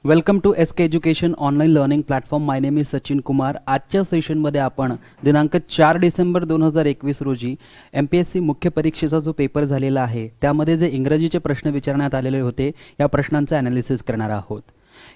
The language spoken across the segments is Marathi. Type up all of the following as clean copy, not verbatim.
Welcome to S K education online learning platform. My name is Sachin Kumar. आजच्या सेशनमध्ये आपण दिनांक 4 डिसेंबर 2021 रोजी MPSC मुख्य परीक्षेचा जो पेपर झालेला आहे त्यामध्ये जे इंग्रजीचे प्रश्न विचारण्यात आलेले होते या प्रश्नांचे ॲनालिसिस करणार आहोत.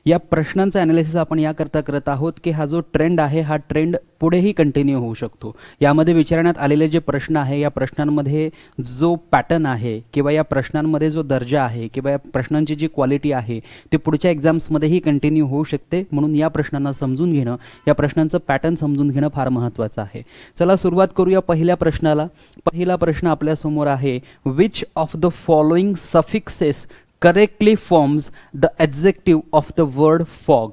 या प्रश्नांचे ॲनालिसिस आपण याकरता करत आहोत की हा जो ट्रेंड आहे हा ट्रेंड पुढेही कंटिन्यू होऊ शकतो. यामध्ये विचारण्यात आलेले जे प्रश्न आहे या प्रश्नांमध्ये जो पॅटर्न आहे किंवा या प्रश्नांमध्ये जो दर्जा आहे किंवा या प्रश्नांची जी क्वालिटी आहे ते पुढच्या एक्झाम्समध्येही कंटिन्यू होऊ शकते. म्हणून या प्रश्नांना समजून घेणं, या प्रश्नांचं पॅटर्न समजून घेणं फार महत्त्वाचं आहे. चला सुरुवात करूया पहिल्या प्रश्नाला. पहिला प्रश्न आपल्यासमोर आहे, which of the following suffixes correctly forms the adjective of the word fog.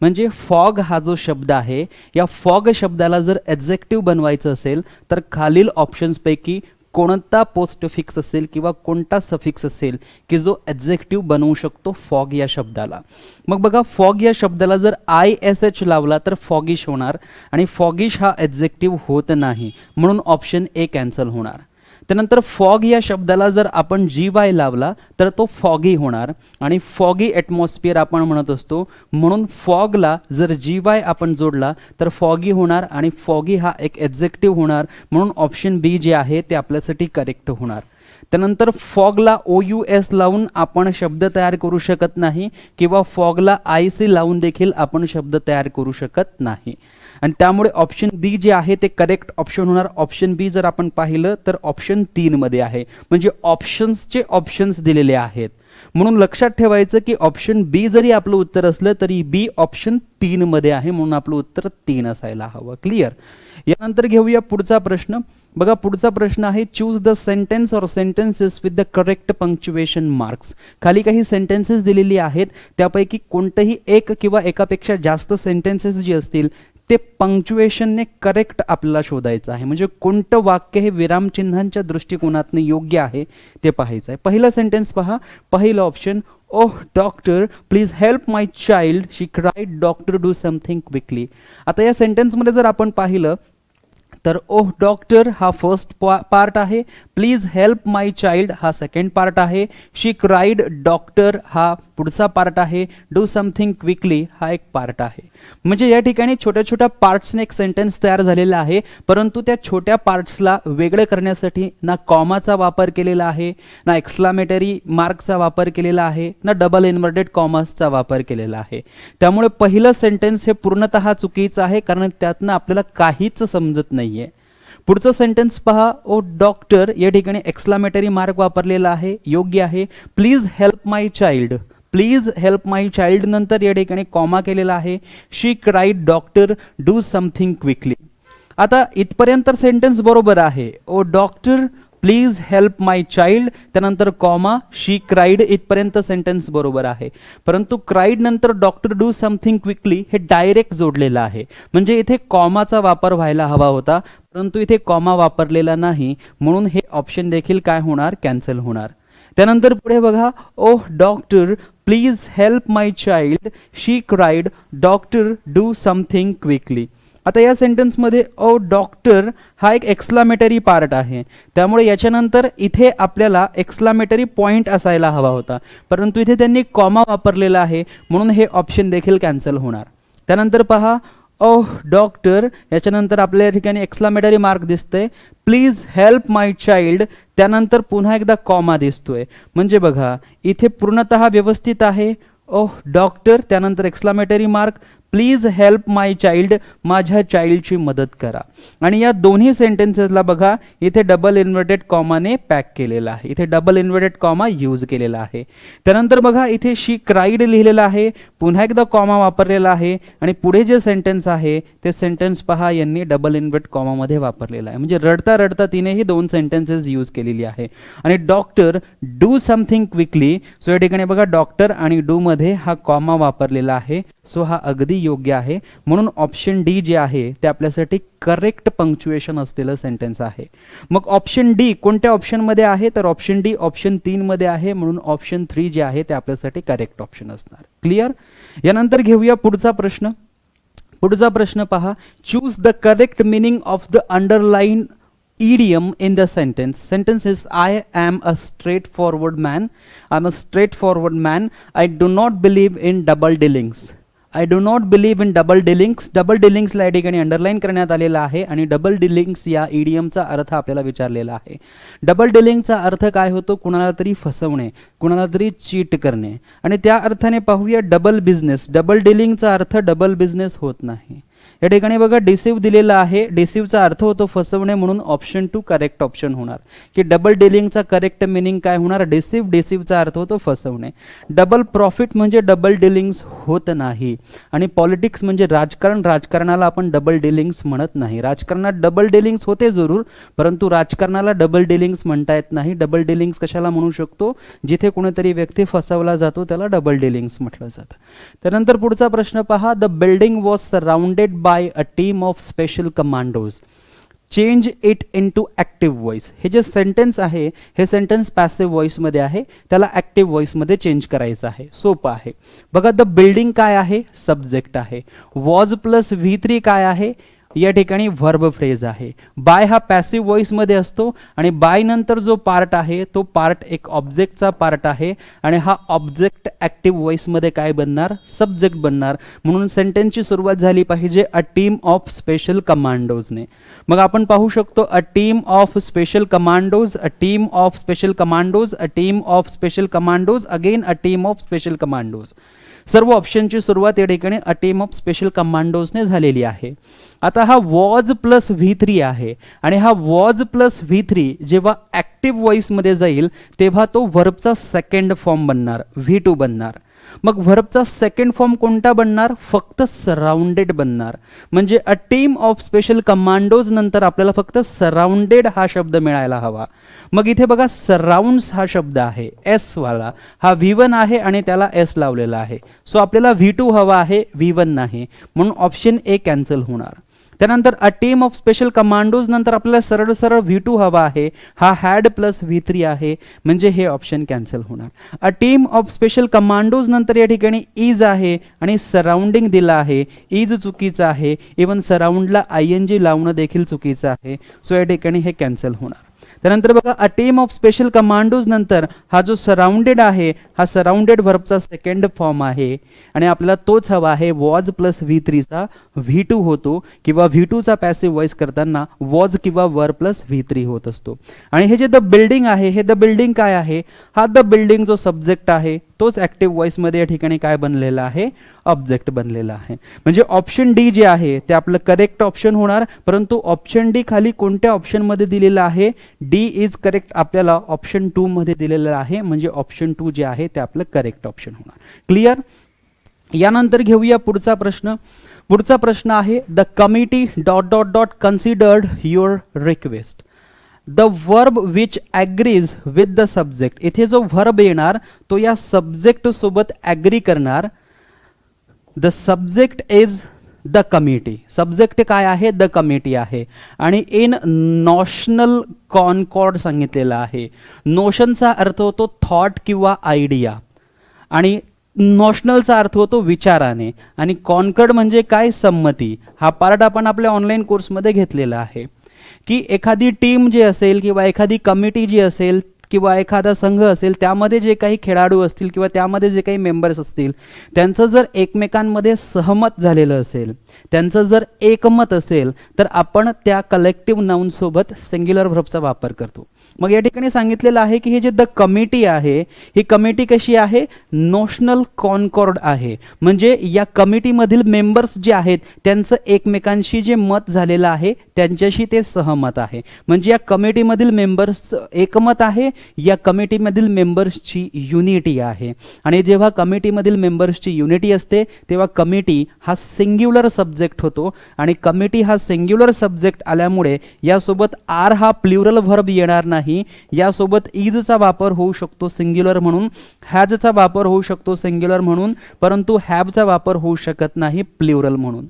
म्हणजे फॉग हा जो शब्द आहे या फॉग शब्दाला जर ॲडजेक्टिव्ह बनवायचं असेल तर खालील ऑप्शन्सपैकी कोणता पोस्टफिक्स असेल किंवा कोणता सफिक्स असेल की जो ॲडजेक्टिव्ह बनवू शकतो फॉग या शब्दाला. मग बघा, फॉग या शब्दाला जर ISH लावला तर फॉगिश होणार आणि फॉगिश हा ॲडजेक्टिव्ह होत नाही, म्हणून ऑप्शन ए कॅन्सल होणार. त्यानंतर फॉग या शब्दाला जर आपण GY लावला तर तो फॉगी होणार आणि फॉगी ॲटमॉस्फिअर आपण म्हणत असतो, म्हणून फॉगला जर GY आपण जोडला तर फॉगी होणार आणि फॉगी हा एक ॲडजेक्टिव्ह होणार, म्हणून ऑप्शन बी जे आहे ते आपल्यासाठी करेक्ट होणार. त्यानंतर फॉगला OUS लावून आपण शब्द तयार करू शकत नाही किंवा फॉगला IC लावून देखील आपण शब्द तयार करू शकत नाही आणि त्यामुळे ऑप्शन बी जे आहे ते करेक्ट ऑप्शन होणार. ऑप्शन बी जर आपण पाहिलं तर ऑप्शन 3 मध्ये आहे, म्हणजे ऑप्शन्स दिलेले आहेत. म्हणून लक्षात ठेवायचं की ऑप्शन बी जरी आपलं उत्तर असलं तरी बी ऑप्शन 3 मध्ये आहे, म्हणून आपलं उत्तर 3 असायला हवं. क्लिअर. यानंतर घेऊया पुढचा प्रश्न. बघा, पुढचा प्रश्न आहे, choose the sentence or sentences with the correct punctuation marks. खाली काही सेंटेन्सेस दिलेली आहेत, त्यापैकी कोणतंही एक किंवा एकापेक्षा जास्त सेंटेन्सेस जे असतील ते पंक्च्युएशनने करेक्ट आपल्याला शोधायचं आहे. म्हणजे कोणतं वाक्य हे विरामचिन्हांच्या दृष्टिकोनातून योग्य आहे ते पाहायचं आहे. पहिला सेंटेन्स पहा, पहिलं option, oh doctor please help my child she cried, doctor do something quickly. आता या सेंटेन्समध्ये जर आपण पाहिलं तर ओह डॉक्टर हा फर्स्ट पार्ट आहे, प्लीज हेल्प माय चाइल्ड हा सेकंड पार्ट आहे, शी क्राईड डॉक्टर हा पुढचा पार्ट आहे, डू समथिंग क्विकली हा एक पार्ट आहे. म्हणजे या ठिकाणी छोट्या छोट्या पार्ट्सने एक सेंटेन्स तयार झालेला आहे, परंतु त्या छोट्या पार्ट्सला वेगळे करण्यासाठी ना कॉमाचा वापर केलेला आहे, ना एक्सक्लामेटरी मार्कचा वापर केलेला आहे, ना डबल इन्व्हर्टेड कॉमासचा वापर केलेला आहे. त्यामुळे पहिलं सेंटेन्स हे पूर्णतः चुकीचं आहे, कारण त्यातनं आपल्याला काहीच समजत नाहीये. पुढचं सेंटेन्स पहा, ओ डॉक्टर या ठिकाणी एक्सक्लामेटरी मार्क वापरलेला आहे, योग्य आहे. Please help my child, please help my child नंतर या ठिकाणी कॉमा केलेला आहे. She cried doctor do something quickly. आता इथपर्यंत सेंटेन्स बरोबर आहे, O doctor please help my child त्यानंतर कॉमा शी क्राईड, इथपर्यंत सेंटेन्स बरोबर आहे. परंतु क्राईड नंतर डॉक्टर डू समथिंग क्विकली हे डायरेक्ट जोडलेलं आहे, म्हणजे इथे कॉमाचा वापर व्हायला हवा होता, परंतु इथे कॉमा वापरलेला नाही, म्हणून हे ऑप्शन देखील काय होणार, कॅन्सल होणार. त्यानंतर पुढे बघा, oh doctor please help my child she cried, doctor do something quickly. आता या सेंटेन्समध्ये ओ डॉक्टर हा एक एक्सक्लामेटरी पार्ट आहे, त्यामुळे याच्यानंतर इथे आपल्याला एक्सक्लामेटरी पॉइंट असायला हवा होता, परंतु इथे त्यांनी कॉमा वापरलेला आहे, म्हणून हे ऑप्शन देखील कॅन्सल होणार. त्यानंतर पहा, ओह डॉक्टर याच्यानंतर आपल्या ठिकाणी एक्सक्लामेटरी मार्क दिसतंय, प्लीज हेल्प माय चाइल्ड त्यानंतर पुन्हा एकदा कॉमा दिसतोय, म्हणजे बघा इथे पूर्णतः व्यवस्थित आहे. ओह डॉक्टर त्यानंतर exclamatory mark, please help my child माझ्या चाइल्डची मदत करा. आणि या दोन्ही सेंटेन्सेसला बघा इथे डबल इन्व्हर्टेड कॉमाने पॅक केलेला आहे, इथे डबल इन्व्हर्टेड कॉमा यूज केलेला आहे. त्यानंतर बघा इथे शी क्राईड लिहिलेलं आहे, पुन्हा एकदा कॉमा वापरलेला आहे आणि पुढे जे सेंटेन्स आहे ते सेंटेन्स पहा यांनी डबल इन्व्हर्ट कॉमामध्ये वापरलेला आहे, म्हणजे रडता रडता तिनेही दोन सेंटेन्सेस यूज केलेली आहे. आणि doctor do something quickly, so या ठिकाणी बघा डॉक्टर आणि डू मध्ये हा कॉमा वापरलेला आहे, सो हा अगदी योग्य आहे. म्हणून ऑप्शन डी जे आहे ते आपल्यासाठी करेक्ट पंक्च्युएशन असलेलं सेंटेन्स आहे. मग ऑप्शन डी कोणत्या ऑप्शनमध्ये आहे, तर ऑप्शन डी ऑप्शन 3 मध्ये आहे, म्हणून ऑप्शन 3 जे आहे ते आपल्यासाठी करेक्ट ऑप्शन असणार. क्लिअर. यानंतर घेऊया पुढचा प्रश्न. पुढचा प्रश्न पहा, choose the correct meaning of the underline idiom in the sentence. Sentence is I am a straightforward man. I'm a straightforward man. I do not believe in double dealings. I do not believe in double dealings. Double डिलिंग्सला या ठिकाणी अंडरलाईन करण्यात आलेला आहे आणि डबल डिलिंग्स या इडियमचा अर्थ आपल्याला विचारलेला आहे. डबल डिलिंगचा अर्थ काय होतो? कुणाला तरी फसवणे, कुणाला तरी चीट करणे. आणि त्या अर्थाने पाहूया डबल बिझनेस. डबल डिलिंगचा अर्थ डबल बिझनेस होत नाही. या ठिकाणी बघा डिसिव्ह दिलेला आहे. डिसिव्हचा अर्थ होतो फसवणे, म्हणून ऑप्शन 2 करेक्ट ऑप्शन होणार. की डबल डिलिंगचा करेक्ट मिनिंग काय होणार? डिसिव्ह. डिसिव्हचा अर्थ होतो फसवणे. डबल प्रॉफिट म्हणजे डबल डिलिंग्स होत नाही. आणि पॉलिटिक्स म्हणजे राजकारण. राजकारणाला आपण डबल डिलिंग्स म्हणत नाही. राजकारणात डबल डिलिंग्स होते जरूर, परंतु राजकारणाला डबल डिलिंग्स म्हणता येत नाही. डबल डिलिंग्स कशाला म्हणू शकतो? जिथे कोणीतरी व्यक्ती फसवला जातो त्याला डबल डिलिंग्स म्हटलं जातं. त्यानंतर पुढचा प्रश्न पहा. The building was surrounded by a team of special commandos. Change it into active voice. हे जे सेंटेन्स आहे हे सेंटेन्स पॅसिव्ह व्हॉइसमध्ये आहे, त्याला ॲक्टिव्ह व्हॉइसमध्ये चेंज करायचं आहे. सोपं आहे. बघा द बिल्डिंग काय आहे? सब्जेक्ट आहे. वॉज प्लस V3 काय आहे? या ठिकाणी व्हर्ब फ्रेज आहे. बाय हा पॅसिव्ह व्हॉइसमध्ये असतो आणि बाय नंतर जो पार्ट आहे तो पार्ट एक ऑब्जेक्टचा पार्ट आहे आणि हा ऑब्जेक्ट ॲक्टिव्ह व्हॉइसमध्ये काय बनणार? सब्जेक्ट बनणार. म्हणून सेंटेन्सची सुरुवात झाली पाहिजे अ टीम ऑफ स्पेशल कमांडोजने. मग आपण पाहू शकतो a team of special commandos, a team of special commandos, a team of special commandos, again a team of special commandos. सर्व ऑप्शनची सुरुवात या ठिकाणी अ टीम ऑफ स्पेशल कमांडोजने झालेली आहे. आता हा वॉज प्लस V3 आहे आणि हा वॉज प्लस V3 जेव्हा ॲक्टिव्ह व्हॉइसमध्ये जाईल तेव्हा तो व्हर्बचा सेकंड फॉर्म बनणार, V2 बनणार. मग व्हर्बचा सेकंड फॉर्म कोणता बनणार? फक्त सराउंडेड बनणार. म्हणजे a team of special commandos नंतर आपल्याला फक्त सराउंडेड हा शब्द मिळायला हवा. मग इथे बघा सराउंड्स हा शब्द आहे एस वाला, हा V1 आहे आणि त्याला एस लावलेला आहे. सो आपल्याला V2 हवा आहे, V1 नाही, म्हणून ऑप्शन ए कॅन्सल होणार. त्यानंतर a team of special commandos नंतर आपल्याला सरळ सरळ V2 हवा आहे, हा हॅड प्लस V3 आहे, म्हणजे हे ऑप्शन कॅन्सल होणार. A team of special commandos नंतर या ठिकाणी इज आहे आणि सराउंडिंग दिला आहे. इज चुकीचं आहे, इवन सराउंडला ING लावणं देखील चुकीचं आहे. सो या ठिकाणी हे कॅन्सल होणार. त्यानंतर बघा a team of special commandos नंतर हा जो सराउंडेड आहे हा सराउंडेड व्हर्बचा सेकंड फॉर्म आहे आणि आपल्याला तोच हवा आहे. वॉज प्लस V3 चा V2 होतो किंवा V2 चा पॅसिव्ह व्हॉइस करताना वॉज किंवा वर प्लस V3 होत असतो. आणि हे जे द बिल्डिंग आहे हे द बिल्डिंग काय आहे? हा द बिल्डिंग जो सब्जेक्ट आहे तोच ॲक्टिव्ह व्हॉइसमध्ये या ठिकाणी काय बनलेला आहे? ऑब्जेक्ट बनलेला आहे. म्हणजे ऑप्शन डी जे आहे ते आपलं करेक्ट ऑप्शन होणार. परंतु ऑप्शन डी खाली कोणत्या ऑप्शनमध्ये दिलेलं आहे? डी इज करेक्ट आपल्याला ऑप्शन 2 मध्ये दिलेलं आहे. म्हणजे ऑप्शन 2 जे आहे ते आपलं करेक्ट ऑप्शन होणार. क्लिअर? यानंतर घेऊया पुढचा प्रश्न. पुढचा प्रश्न आहे the committee dot dot dot considered your request. The verb which agrees with the subject. इथे जो वर्ब येणार तो या सब्जेक्ट सोबत ॲग्री करणार. The subject is the committee. Subject काय आहे? द कमिटी आहे. आणि इन नॉशनल कॉनकॉर्ड सांगितलेला आहे. नोशनचा अर्थ होतो थॉट किंवा आयडिया आणि नॉशनलचा अर्थ होतो विचाराने आणि कॉन्कर्ड म्हणजे काय? संमती. हा पार्ट आपण आपल्या ऑनलाईन कोर्समध्ये घेतलेला आहे की एखादी टीम जी असेल किंवा एखादी कमिटी जी असेल किंवा एखादा संघ असेल त्यामध्ये जे काही खेळाडू असतील किंवा त्यामध्ये जे काही मेंबर्स असतील त्यांचं जर एकमेकांमध्ये सहमत झालेलं असेल, त्यांचं जर एकमत असेल तर आपण त्या कलेक्टिव्ह नाउनसोबत सिंग्युलर व्हर्बचा वापर करतो. मग या ठिकाणी सांगितलेलं आहे की हे जे द कमिटी आहे ही कमिटी कशी आहे? नोशनल कॉनकॉर्ड आहे. म्हणजे या कमिटीमधील मेंबर्स जे आहेत त्यांचं एकमेकांशी जे मत झालेलं आहे त्यांच्याशी ते सहमत आहे. म्हणजे या कमिटीमधील मेंबर्स एकमत आहे, या कमिटीमधील मेंबर्सची युनिटी आहे. आणि जेव्हा कमिटीमधील मेंबर्सची युनिटी असते तेव्हा कमिटी हा सिंग्युलर सब्जेक्ट होतो आणि कमिटी हा सिंग्युलर सब्जेक्ट आल्यामुळे यासोबत आर हा प्लुरल व्हर्ब येणार नाही. यासोबत इजचा वापर होऊ शकतो सिंग्युलर म्हणून, हॅजचा वापर होऊ शकतो सिंग्युलर म्हणून, परंतु हॅवचा वापर होऊ शकत नाही प्लुरल म्हणून.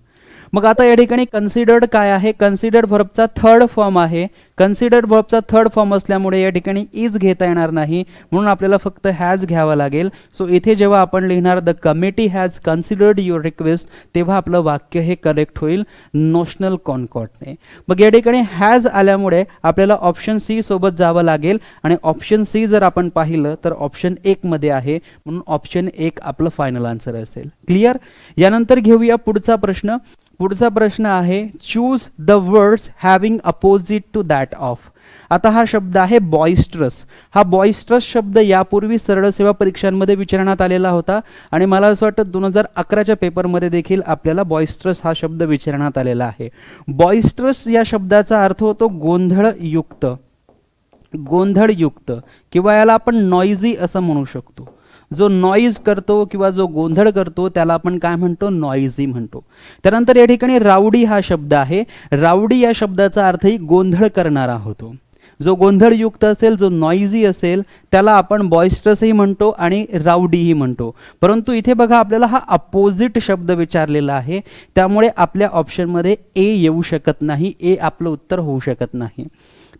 मग आता या ठिकाणी कन्सिडर्ड काय आहे, कन्सिडर्ड व्हर्बचा थर्ड फॉर्म आहे. कन्सिडर्ड व्हर्बचा थर्ड फॉर्म असल्यामुळे या ठिकाणी इज घेता येणार नाही, म्हणून आपल्याला फक्त हॅज घ्यावा लागेल. सो इथे जेव्हा आपण लिहिणार the committee has considered your request, तेव्हा आपलं वाक्य हे करेक्ट होईल नोशनल कॉन्कॉर्डने. मग या ठिकाणी हॅज आल्यामुळे आपल्याला ऑप्शन सी सोबत जावं लागेल, आणि ऑप्शन सी जर आपण पाहिलं तर ऑप्शन 1 मध्ये आहे, म्हणून ऑप्शन 1 आपलं फायनल आन्सर असेल. क्लिअर. यानंतर घेऊया पुढचा प्रश्न. पुढचा प्रश्न आहे choose the words having opposite to that of. आता हा शब्द आहे बॉइस्ट्रस. हा बॉइस्ट्रस शब्द यापूर्वी सरळ सेवा परीक्षांमध्ये विचारण्यात आलेला होता, आणि मला असं वाटतं 2011च्या पेपरमध्ये देखील आपल्याला बॉइस्ट्रस हा शब्द विचारण्यात आलेला आहे. बॉइस्ट्रस या शब्दाचा अर्थ होतो गोंधळयुक्त. गोंधळयुक्त किंवा याला आपण नॉइझी असं म्हणू शकतो. जो नॉईज करतो किंवा जो गोंधळ करतो त्याला आपण काय म्हणतो, नॉइझी म्हणतो. त्यानंतर या ठिकाणी राऊडी हा शब्द आहे. राऊडी या शब्दाचा अर्थही गोंधळ करणारा होतो. जो गोंधळयुक्त असेल, जो नॉइझी असेल, त्याला आपण बॉइस्ट्रसही म्हणतो आणि राऊडीही म्हणतो. परंतु इथे बघा आपल्याला हा अपोजिट शब्द विचारलेला आहे, त्यामुळे आपल्या ऑप्शनमध्ये ए येऊ शकत नाही. ए आपलं उत्तर होऊ शकत नाही.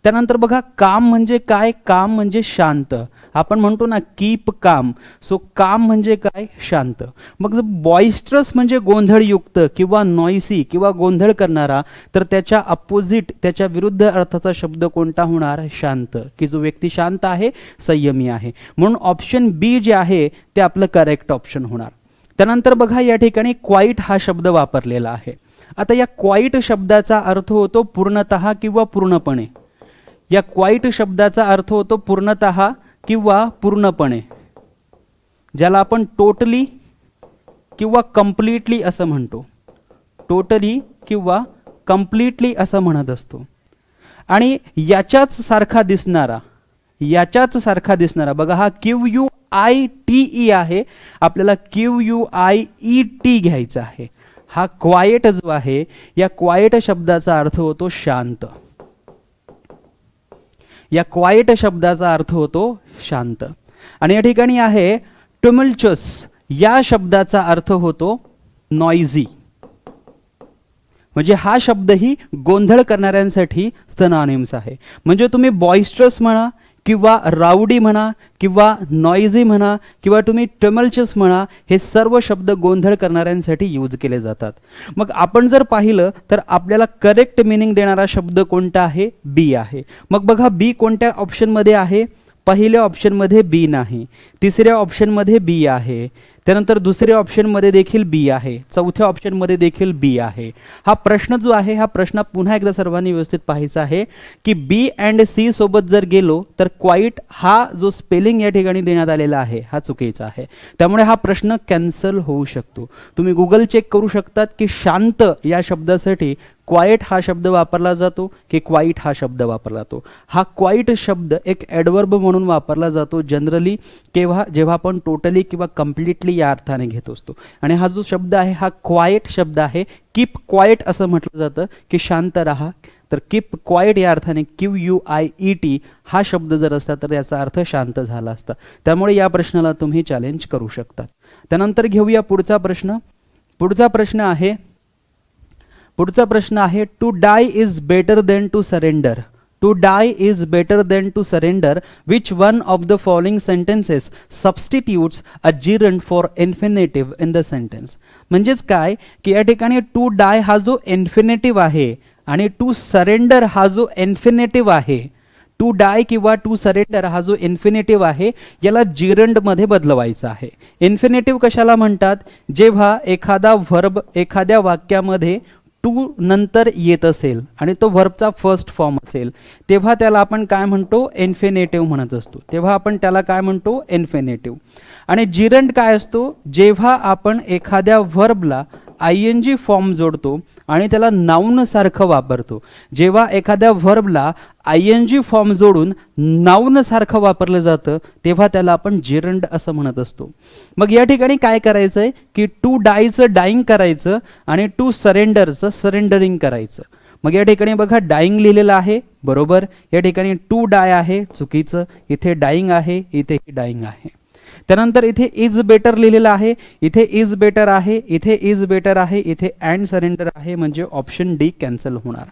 त्यानंतर बघा काम म्हणजे काय, काम म्हणजे शांत. आपण म्हणतो ना कीप काम. सो काम म्हणजे काय, शांत. मग जर बॉइस्ट्रस म्हणजे गोंधळयुक्त किंवा नॉइसी किंवा गोंधळ करणारा, तर त्याच्या अपोजिट, त्याच्या विरुद्ध अर्थाचा शब्द कोणता होणार, शांत. की जो व्यक्ती शांत आहे, संयमी आहे. म्हणून ऑप्शन बी जे आहे ते आपलं करेक्ट ऑप्शन होणार. त्यानंतर बघा या ठिकाणी क्वाईट हा शब्द वापरलेला आहे. आता या क्वाईट शब्दाचा अर्थ होतो पूर्णतः किंवा पूर्णपणे. या क्वाईट शब्दाचा अर्थ होतो पूर्णतः किंवा पूर्णपणे, ज्याला आपण टोटली किंवा कम्प्लिटली असं म्हणतो. टोटली किंवा कम्प्लिटली असं म्हणत असतो. आणि याच्याच सारखा दिसणारा, याच्याच सारखा दिसणारा बघा हा QUITE आहे. आपल्याला QUIET घ्यायचा आहे. हा क्वाईट जो आहे, या क्वाईट शब्दाचा अर्थ होतो शांत. या क्वाईट शब्दाचा अर्थ होतो शांत. आणि या ठिकाणी आहे टुमल्चस. या शब्दाचा अर्थ होतो नॉइझी. म्हणजे हा शब्दही गोंधळ करणाऱ्यांसाठी सिनोनिम्स आहे. म्हणजे तुम्ही बॉइस्ट्रस म्हणा किंवा राऊडी म्हणा किंवा नॉइझी म्हणा किंवा तुम्ही टमल्चस म्हणा, हे सर्व शब्द गोंधळ करणाऱ्यांसाठी यूज केले जातात. मग आपण जर पाहिलं तर आपल्याला करेक्ट मीनिंग देणारा शब्द कोणता आहे, बी आहे. मग बघा बी कोणत्या ऑप्शनमध्ये आहे, पहिल्या ऑप्शनमध्ये बी नाही, तिसऱ्या ऑप्शनमध्ये बी आहे, त्यानंतर दुसऱ्या ऑप्शनमध्ये देखील बी आहे, चौथ्या ऑप्शनमध्ये देखील बी आहे. हा प्रश्न जो आहे, हा प्रश्न पुन्हा एकदा सर्वांनी व्यवस्थित पाहायचा आहे की बी अँड सी सोबत जर गेलो तर क्वाईट हा जो स्पेलिंग या ठिकाणी देण्यात आलेला आहे हा चुकीचा आहे. त्यामुळे हा प्रश्न कॅन्सल होऊ शकतो. तुम्ही गुगल चेक करू शकतात की शांत या शब्दासाठी क्वाईट हा शब्द वापरला जातो की क्वाईट हा शब्द वापरला जातो. हा क्वाईट शब्द एक ॲडवर्ब म्हणून वापरला जातो जनरली, केव्हा, जेव्हा आपण टोटली किंवा कम्प्लिटली या अर्थाने घेत असतो. आणि हा जो शब्द आहे हा क्वाईट शब्द आहे. कीप क्वाईट असं म्हटलं जातं की शांत राहा. तर कीप क्वाईट या अर्थाने QUIET हा शब्द जर असता तर याचा अर्थ शांत झाला असता. त्यामुळे या प्रश्नाला तुम्ही चॅलेंज करू शकता. त्यानंतर घेऊया पुढचा प्रश्न. पुढचा प्रश्न आहे to die is better than to surrender. To die is better than to surrender. Which one of the following sentences substitutes a gerund for infinitive in the sentence. म्हणजेच काय की या ठिकाणी टू डाय हा जो इन्फिनेटिव्ह आहे आणि टू सरेंडर हा जो इन्फिनेटिव्ह आहे, टू डाय किंवा टू सरेंडर हा जो इन्फिनेटिव्ह आहे याला जिरंडमध्ये बदलवायचा आहे. इन्फिनेटिव्ह कशाला म्हणतात, जेव्हा एखादा व्हर्ब एखाद्या वाक्यामध्ये टू नंतर येत असेल आणि तो व्हर्बचा फर्स्ट फॉर्म असेल तेव्हा त्याला आपण काय म्हणतो, इन्फिनेटिव्ह म्हणत असतो. तेव्हा आपण त्याला काय म्हणतो, इन्फिनेटिव्ह. आणि जिरंड काय असतो, जेव्हा आपण एखाद्या व्हर्बला ING फॉर्म जोडतो आणि त्याला नाउन सारखं वापरतो. जेव्हा एखाद्या व्हर्बला ING फॉर्म जोडून नाउन सारखं वापरलं जातं तेव्हा त्याला आपण जिरंड असं म्हणत असतो. मग या ठिकाणी काय करायचं आहे की टू डायचं डाईंग करायचं आणि टू सरेंडरचं सरेंडरिंग करायचं. मग या ठिकाणी बघा डाईंग लिहिलेलं आहे बरोबर, या ठिकाणी टू डाय आहे चुकीचं, इथे डाईंग आहे, इथे डाईंग आहे. त्यानंतर इथे इज बेटर लिहिलेलं आहे, इथे इज बेटर आहे, इथे इज बेटर आहे, इथे अँड सरेंडर आहे, म्हणजे ऑप्शन डी कॅन्सल होणार.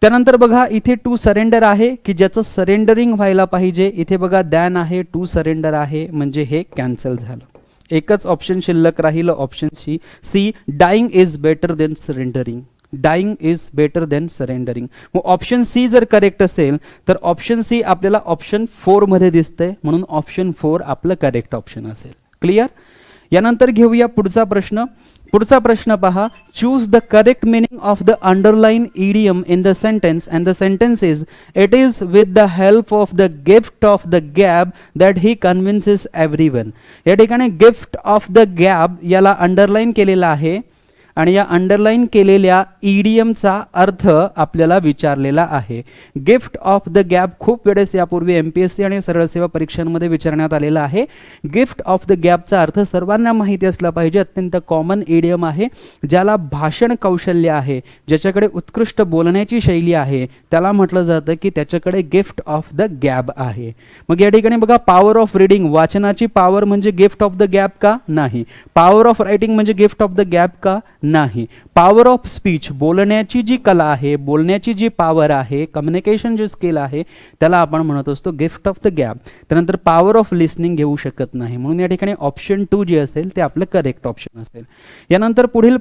त्यानंतर बघा इथे टू सरेंडर आहे की ज्याचं सरेंडरिंग व्हायला पाहिजे, इथे बघा दॅन आहे, टू सरेंडर आहे, म्हणजे हे कॅन्सल झालं. एकच ऑप्शन शिल्लक राहिलं option C, dying is better than surrendering. Dying is better than surrendering. मग ऑप्शन सी जर करेक्ट असेल तर ऑप्शन सी आपल्याला ऑप्शन 4 मध्ये दिसतंय, म्हणून ऑप्शन 4 आपलं करेक्ट ऑप्शन असेल. क्लिअर. यानंतर घेऊया पुढचा प्रश्न. पुढचा प्रश्न पहा. Choose the correct meaning of the underline idiom in the sentence and the sentence is it is with the help of the gift of the gab that he convinces everyone. या ठिकाणी गिफ्ट ऑफ द गॅब याला अंडरलाइन केलेला आहे आणि या अंडरलाइन केलेल्या इडियमचा अर्थ आपल्याला विचारलेला आहे. गिफ्ट ऑफ द गॅप खूप वेळेस यापूर्वी एमपीएससी आणि सरळ सेवा परीक्षांमध्ये विचारण्यात आलेला आहे. गिफ्ट ऑफ द गॅपचा अर्थ सर्वांना माहिती असला पाहिजे. अत्यंत कॉमन इडियम आहे, ज्याला भाषण कौशल्य आहे, ज्याच्याकडे उत्कृष्ट बोलण्याची शैली आहे, त्याला म्हटलं जातं की त्याच्याकडे गिफ्ट ऑफ द गॅप आहे. मग या ठिकाणी बघा पॉवर ऑफ रीडिंग, वाचनाची पॉवर म्हणजे गिफ्ट ऑफ द गॅप का? नाही. पॉवर ऑफ रायटिंग म्हणजे गिफ्ट ऑफ द गॅप का? नाही. पॉवर ऑफ स्पीच, बोलण्याची जी कला आहे, बोलण्याची जी पॉवर आहे, कम्युनिकेशन जी स्किल आहे, त्याला आपण म्हणत असतो गिफ्ट ऑफ द गॅप. त्यानंतर पॉवर ऑफ लिसनिंग घेऊ शकत नाही, म्हणून या ठिकाणी ऑप्शन 2 जे असेल ते आपलं करेक्ट ऑप्शन असेल. यानंतर पुढील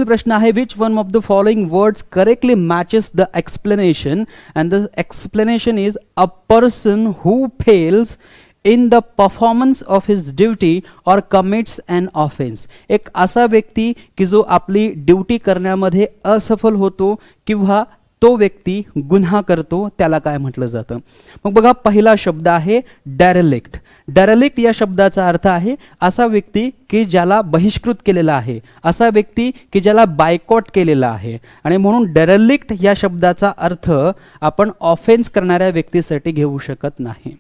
प्रश्न आहे which one of the following words correctly matches the explanation and the explanation is a person who fails in the performance of his duty और कमिट्स अन ऑफेन्स. एक असा व्यक्ती की जो आपली ड्युटी करण्यामध्ये असफल होतो किंवा तो व्यक्ती गुन्हा करतो, त्याला काय म्हटलं जातं? मग बघा पहिला शब्द आहे डेरेलिक्ट. डेरेलिक्ट या शब्दाचा अर्थ आहे असा व्यक्ती की ज्याला बहिष्कृत केलेला आहे, असा व्यक्ती की ज्याला बायकॉट केलेला आहे, आणि म्हणून डेरेलिक्ट या शब्दाचा अर्थ आपण ऑफेन्स करणाऱ्या व्यक्तीसाठी घेऊ शकत नाही.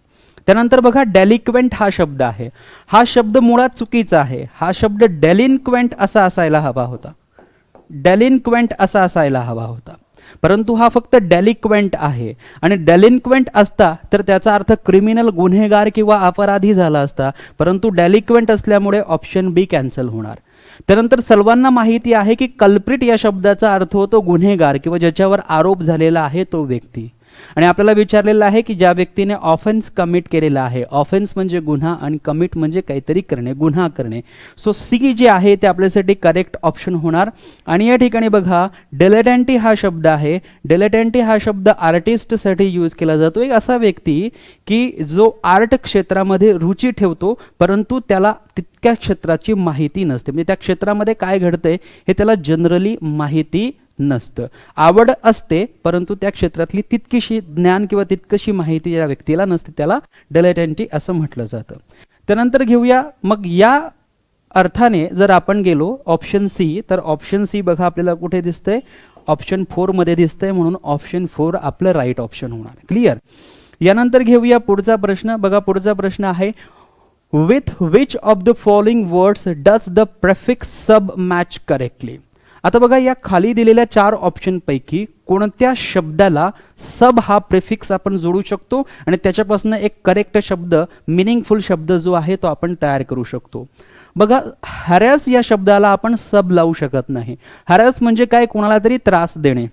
त्यानंतर बघा डेलिक्वेंट हा शब्द आहे, हा शब्द मुळात चुकीचा आहे. हा शब्द डेलिन्क्वेंट असा असायला हवा होता, डेलिन्क्वेंट असा असायला हवा होता, परंतु हा फक्त डेलिक्वेंट आहे. आणि डेलिन्क्वेंट असता तर त्याचा अर्थ क्रिमिनल, गुन्हेगार किंवा अपराधी झाला असता, परंतु डेलिक्वेंट असल्यामुळे ऑप्शन बी कॅन्सल होणार. त्यानंतर सर्वांना माहिती आहे की कल्प्रिट या शब्दाचा अर्थ होतो गुन्हेगार किंवा ज्याच्यावर आरोप झालेला आहे तो व्यक्ती. आणि आपल्याला विचारलेलं आहे की ज्या व्यक्तीने ऑफेन्स कमिट केलेला आहे, ऑफेन्स म्हणजे गुन्हा आणि कमिट म्हणजे काहीतरी करणे, गुन्हा करणे. सो सी जे आहे ते आपल्यासाठी करेक्ट ऑप्शन होणार. आणि या ठिकाणी बघा डिलेटंटी हा शब्द आहे. डिलेटंटी हा शब्द आर्टिस्टसाठी यूज केला जातो. एक असा व्यक्ती की जो आर्ट क्षेत्रामध्ये रुची ठेवतो परंतु त्याला तितक्या क्षेत्राची माहिती नसते, म्हणजे त्या क्षेत्रामध्ये काय घडतंय हे त्याला जनरली माहिती नसतं. आवड असते परंतु त्या क्षेत्रातली तितकीशी ज्ञान किंवा तितकीशी माहिती या व्यक्तीला नसते, त्याला डिलेटंटी असं म्हटलं जातं. त्यानंतर घेऊया मग या अर्थाने जर आपण गेलो ऑप्शन सी, तर ऑप्शन सी बघा आपल्याला कुठे दिसतंय? ऑप्शन 4 मध्ये दिसतंय, म्हणून ऑप्शन 4 आपलं राईट ऑप्शन होणार. क्लिअर. यानंतर घेऊया पुढचा प्रश्न. बघा पुढचा प्रश्न आहे with which of the following words does the prefix sub match correctly. आता बघा या खाली दिलेल्या 4 ऑप्शन पैकी कोणत्या शब्दाला सब हा प्रिफिक्स आपण जोडू शकतो आणि त्याच्यापासून एक करेक्ट शब्द, मिनिंगफुल शब्द जो आहे तो आपण तयार करू शकतो. बघा हॅरॅस या शब्दाला आपण सब लावू शकत नाही. हॅरॅस म्हणजे काय? कोणाला तरी त्रास देणे.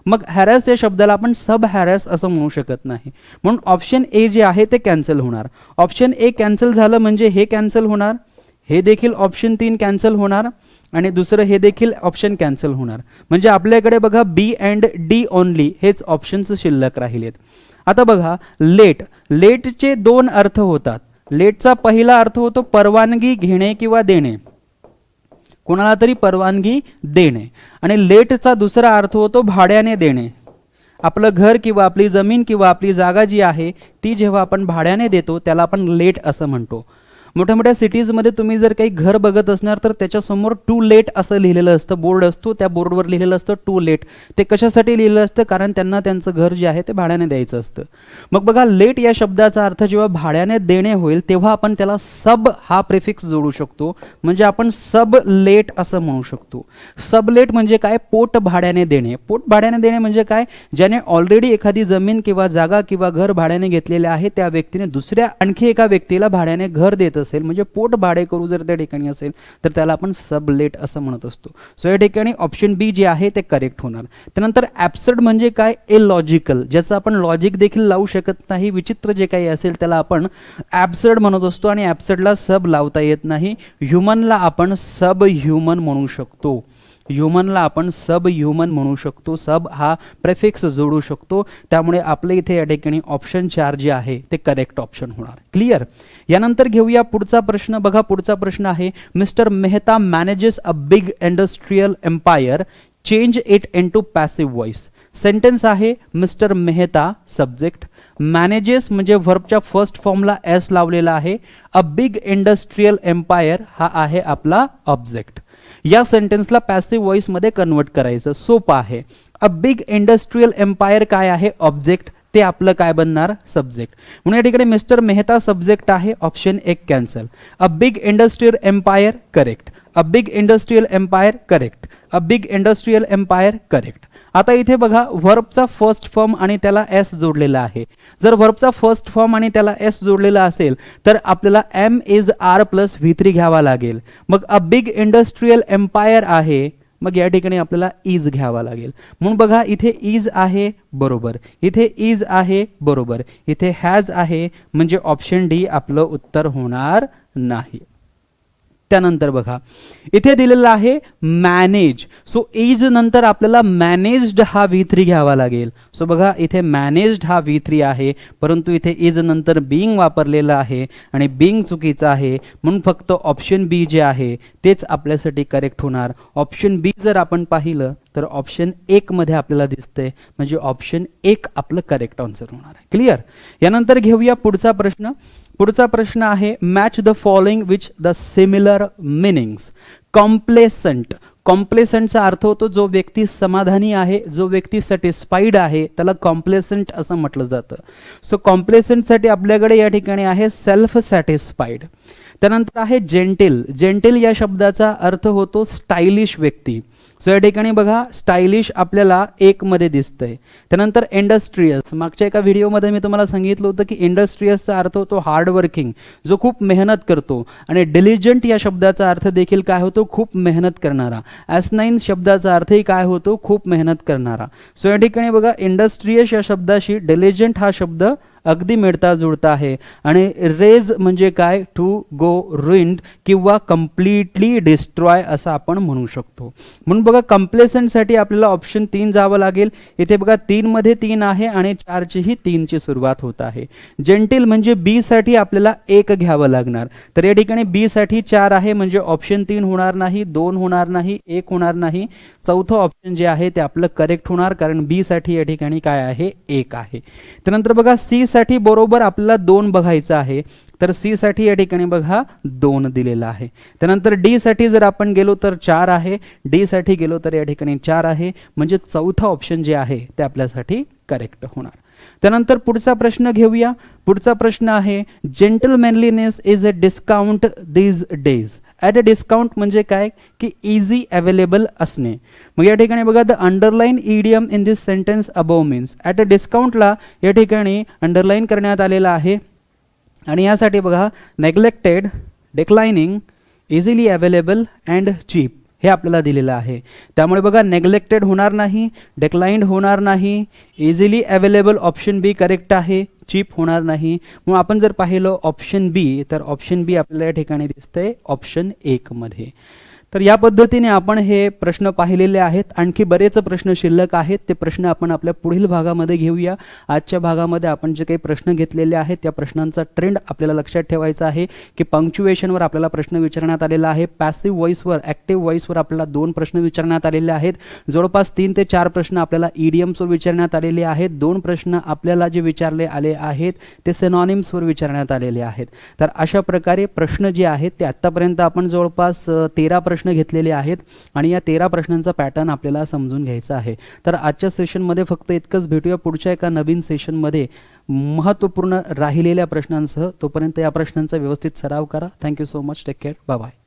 मग हॅरॅस या शब्दाला आपण सब हॅरॅस असं म्हणू शकत नाही, म्हणून ऑप्शन ए जे आहे ते कॅन्सल होणार. ऑप्शन ए कॅन्सल झालं म्हणजे हे कॅन्सल होणार, हे देखील ऑप्शन 3 कॅन्सल होणार आणि दुसरं हे देखील ऑप्शन कॅन्सल होणार. म्हणजे आपल्याकडे बघा बी अँड डी ओनली हेच ऑप्शन्स शिल्लक राहिलेत. आता बघा लेट, लेटचे 2 अर्थ होतात. लेटचा पहिला अर्थ होतो परवानगी घेणे किंवा देणे, कोणाला तरी परवानगी देणे, आणि लेटचा दुसरा अर्थ होतो भाड्याने देणे. आपलं घर किंवा आपली जमीन किंवा आपली जागा जी आहे ती जेव्हा आपण भाड्याने देतो त्याला आपण लेट असं म्हणतो. मोठ्या मोठ्या सिटीजमध्ये तुम्ही जर काही घर बघत असणार तर त्याच्यासमोर टू लेट असं लिहिलेलं असतं, बोर्ड असतो, त्या बोर्डवर लिहिलेलं असतं टू लेट. ते कशासाठी लिहिलेलं असतं? कारण त्यांना त्यांचं घर जे आहे ते भाड्याने द्यायचं असतं. मग बघा, लेट या शब्दाचा अर्थ जेव्हा भाड्याने देणे होईल तेव्हा आपण त्याला सब हा प्रिफिक्स जोडू शकतो, म्हणजे आपण सब लेट असं म्हणू शकतो. सब लेट म्हणजे काय? पोट भाड्याने देणे. पोट भाड्याने देणे म्हणजे काय? ज्याने ऑलरेडी एखादी जमीन किंवा जागा किंवा घर भाड्याने घेतलेले आहे त्या व्यक्तीने दुसऱ्या आणखी एका व्यक्तीला भाड्याने घर देत असेल, म्हणजे पोट भाडे करू जर त्या ठिकाणी असेल तर त्याला आपण सब लेट असं म्हणत असतो. सो या ठिकाणी ऑप्शन बी जे आहे ते करेक्ट होणार. त्यानंतर ॲब्सर्ड म्हणजे काय? इलॉजिकल, ज्याचं आपण लॉजिक देखील लावू शकत नाही, विचित्र जे काही असेल त्याला आपण ॲब्सर्ड म्हणत असतो आणि ॲब्सर्डला सब लावता येत नाही. ह्युमनला आपण सब ह्युमन म्हणू शकतो. ह्युमनला आपण सब ह्युमन म्हणू शकतो, सब हा प्रेफिक्स जोडू शकतो. त्यामुळे आपल्या इथे या ठिकाणी ऑप्शन 4 जे आहे ते करेक्ट ऑप्शन होणार. क्लिअर? यानंतर घेऊया पुढचा प्रश्न. बघा, पुढचा प्रश्न आहे, mister Mehta manages a big industrial empire, change it into passive voice. Sentence आहे मिस्टर मेहता सब्जेक्ट, मॅनेजेस म्हणजे व्हर्बच्या फर्स्ट फॉर्मला एस लावलेला आहे, अ बिग इंडस्ट्रियल एम्पायर हा आहे आपला ऑब्जेक्ट. या सेंटेन्सला पॅसिव्ह व्हॉइस मध्ये कन्वर्ट करायचं सोपं आहे. अ बिग इंडस्ट्रियल एम्पायर काय आहे? ऑब्जेक्ट. ते आपलं काय बनणार? सब्जेक्ट. म्हणून या ठिकाणी मिस्टर मेहता सब्जेक्ट आहे, option 1 cancel. A big industrial empire correct. A big industrial empire correct. A big industrial empire correct. आता इथे बघा, व्हर्बचा फर्स्ट फॉर्म आणि त्याला एस जोडलेला आहे. जर व्हर्बचा फर्स्ट फॉर्म आणि त्याला एस जोडलेला असेल तर आपल्याला M is R plus V3 घ्यावा लागेल. मग अ बिग इंडस्ट्रियल एम्पायर आहे, मग या ठिकाणी आपल्याला इज घ्यावा लागेल. म्हणून बघा, इथे इज आहे बरोबर, इथे इज आहे बरोबर, इथे हॅज आहे, म्हणजे ऑप्शन डी आपलं उत्तर होणार नाही. त्यानंतर बघा, इथे दिलेलं आहे मॅनेज. सो इज नंतर आपल्याला मॅनेज्ड हा V3 घ्यावा लागेल. सो बघा, इथे मॅनेज्ड हा V3 आहे, परंतु इथे इज नंतर बिंग वापरलेलं आहे आणि बिंग चुकीचं आहे. म्हणून फक्त ऑप्शन बी जे आहे तेच आपल्यासाठी करेक्ट होणार. ऑप्शन बी जर आपण पाहिलं तर ऑप्शन 1 मध्ये आपल्याला दिसतंय, म्हणजे ऑप्शन 1 आपलं करेक्ट आन्सर होणार आहे. क्लिअर? यानंतर घेऊया पुढचा प्रश्न. पुढचा प्रश्न आहे, match the following which the similar meanings. Complacent. कॉम्प्लेसंटचा अर्थ होतो जो व्यक्ती समाधानी आहे, जो व्यक्ती सॅटिस्फाईड आहे, त्याला कॉम्प्लेसंट असं म्हटलं जातं. सो कॉम्प्लेसंटसाठी आपल्याकडे या ठिकाणी आहे सेल्फ सॅटिस्फाईड. त्यानंतर आहे जेंटिल. जेंटिल या शब्दाचा अर्थ होतो स्टायलिश व्यक्ती. सो या ठिकाणी बघा, स्टायलिश आपल्याला 1 मध्ये दिसतंय. त्यानंतर इंडस्ट्रियस. मागच्या एका व्हिडिओमध्ये मी तुम्हाला सांगितलं होतं की इंडस्ट्रियसचा अर्थ होतो हार्डवर्किंग, जो खूप मेहनत करतो. आणि डिलिजंट या शब्दाचा अर्थ देखील काय होतो? खूप मेहनत करणारा. ॲसनाइन शब्दाचा अर्थही काय होतो? खूप मेहनत करणारा. सो या ठिकाणी बघा, इंडस्ट्रियस या शब्दाशी डिलिजंट हा शब्द अगदी मिळता जुळता आहे. आणि रेज म्हणजे काय? टू गो रुइंड किंवा कम्प्लिटली डिस्ट्रॉय असं आपण म्हणू शकतो. म्हणून बघा, कम्प्लेसंटसाठी आपल्याला ऑप्शन 3 जावं लागेल. इथे बघा 3 मध्ये 3 आहे आणि 4 चीही 3 ची सुरुवात होत आहे. जेंटिल म्हणजे बी साठी आपल्याला 1 घ्यावं लागणार. तर या ठिकाणी बी साठी 4 आहे, म्हणजे ऑप्शन 3 होणार नाही, 2 होणार नाही, 1 होणार नाही. चौथं ऑप्शन जे आहे ते आपलं करेक्ट होणार, कारण बी साठी या ठिकाणी काय आहे? 1 आहे. त्यानंतर बघा, सी साठी बरोबर आपल्याला 2 बघायचं आहे, तर सी साठी या ठिकाणी बघा 2 दिलेला आहे. त्यानंतर डी साठी जर आपण गेलो तर 4 आहे, डी साठी गेलो तर या ठिकाणी 4 आहे, म्हणजे चौथा ऑप्शन जे आहे ते आपल्यासाठी करेक्ट होणार. त्यानंतर पुढचा प्रश्न घेऊया. पुढचा प्रश्न आहे, gentlemanliness is a discount these days. At a discount म्हणजे काय? की इझी अवेलेबल असणे. मग या ठिकाणी बघा, the underline idiom in this sentence above means. At a डिस्काउंटला या ठिकाणी अंडरलाईन करण्यात आलेला आहे आणि यासाठी बघा, neglected, declining, easily available and cheap हे आपल्याला दिलेलं आहे. त्यामुळे बघा, नेग्लेक्टेड होणार नाही, डिक्लाइंड होणार नाही, इझिली अवेलेबल ऑप्शन बी करेक्ट आहे, चीप होणार नाही. मग आपण जर पाहिलं ऑप्शन बी, तर ऑप्शन बी आपल्याला या ठिकाणी दिसतंय ऑप्शन 1 मध्ये. तर या पद्धतीने आपण हे प्रश्न पाहिलेले आहेत. आणखी बरेच प्रश्न शिल्लक आहेत. ते प्रश्न आपण आपल्या पुढील भागामध्ये घेऊया. आजच्या भागामध्ये आपण जे काही प्रश्न घेतलेले आहेत त्या प्रश्नांचा ट्रेंड आपल्याला लक्षात ठेवायचा आहे की पंक्च्युएशनवर आपल्याला प्रश्न विचारण्यात आलेला आहे. पॅसिव्ह व्हॉइसवर, ॲक्टिव्ह व्हॉइसवर आपल्याला 2 प्रश्न विचारण्यात आलेले आहेत. जवळपास 3 ते 4 प्रश्न आपल्याला इडियम्सवर विचारण्यात आलेले आहेत. 2 प्रश्न आपल्याला जे विचारले आले आहेत ते सिनॉनिम्सवर विचारण्यात आलेले आहेत. तर अशा प्रकारे प्रश्न जे आहेत ते आत्तापर्यंत आपण जवळपास 13 प्रश्न घेतलेले आहेत आणि या 13 प्रश्नांचा पॅटर्न आपल्याला समजून घ्यायचा आहे. तर आजच्या सेशनमध्ये फक्त इतकंच. भेटूया पुढच्या एका नवीन सेशनमध्ये महत्त्वपूर्ण राहिलेल्या प्रश्नांसह. तोपर्यंत या प्रश्नांचा व्यवस्थित सराव करा. Thank you so much. Take care. Bye bye.